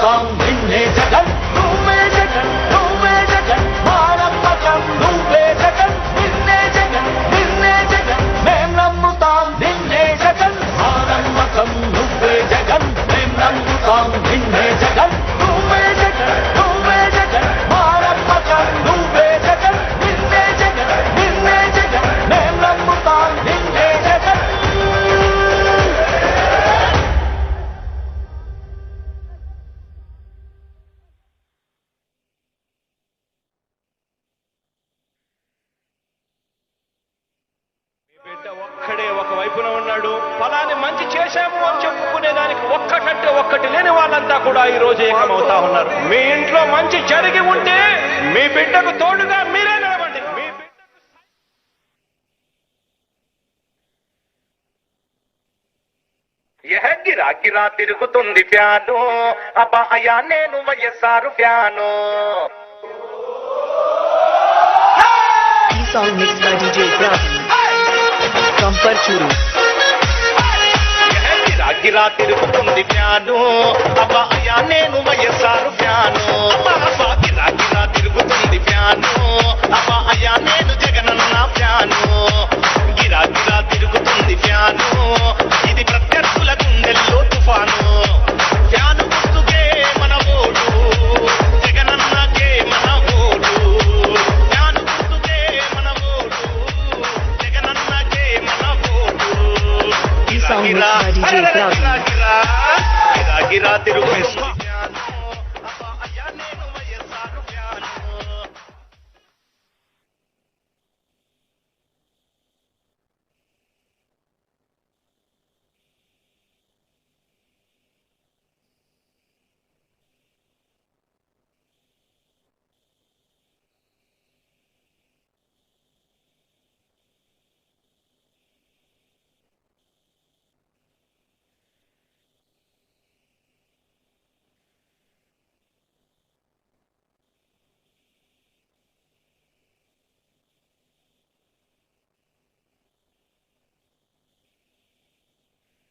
నమ్ముతాం నిన్నే జగన్ నువ్వే జగన్ నువ్వే జగన్ మా నమ్మకం నువ్వే జగన్ నిన్నే జగన్ నిన్నే జగన్ మేం నమ్ముతాం నిన్నే జగన్ మా నమ్మకం నువ్వే జగన్ మేం నమ్ముతాం నిన్నే జగన్ నువ్వే జగన్ నువ్వే జగన్ మా నమ్మకం నువ్వే జగన్ నిన్నే జగన్ నిన్నే జగన్ మేం నమ్ముతాం నిన్నే జగన్. బిడ్డ ఒక్కడే ఒక వైపున ఉన్నాడు. ఫలాన్ని మంచి చేశాము అని చెప్పుకునే దానికి ఒక్కటంటే ఒక్కటి లేని వాళ్ళంతా కూడా ఈ రోజు ఏకమవుతా ఉన్నారు. మీ ఇంట్లో మంచి జరిగి ఉంటే మీ బిడ్డకు తోడుగా మీరే నిలబండి. మీ గిరా గిరా తిరుగుతుంది ఫ్యాను అబ్బా అయ్యా నేను YSR fan. Song mixed by DJ Bravi from Parchuru. గిరా గిరా తిరుగుతుంది ఫ్యాను అబ్బా అయ్యా నేను వైఎస్ఆర్ ఫ్యాను. అబ్బా గిరా గిరా తిరుగుతుంది ఫ్యాను అబ్బా అయ్యా నేను జగనన్న ఫ్యాను. గిరా గిరా తిరుగుతుంది ఫ్యాను ఇది ప్రత్యర్థుల గుండెల్లో తుఫాను. ఫ్యాను గుర్తుకే మన ఓటు జగనన్నకే మన ఓటు. ఫ్యాను గుర్తుకే మన ఓటు జగనన్నకే మన vote. Song mixed by DJ Bravi. గిరా గిరా తిరుగు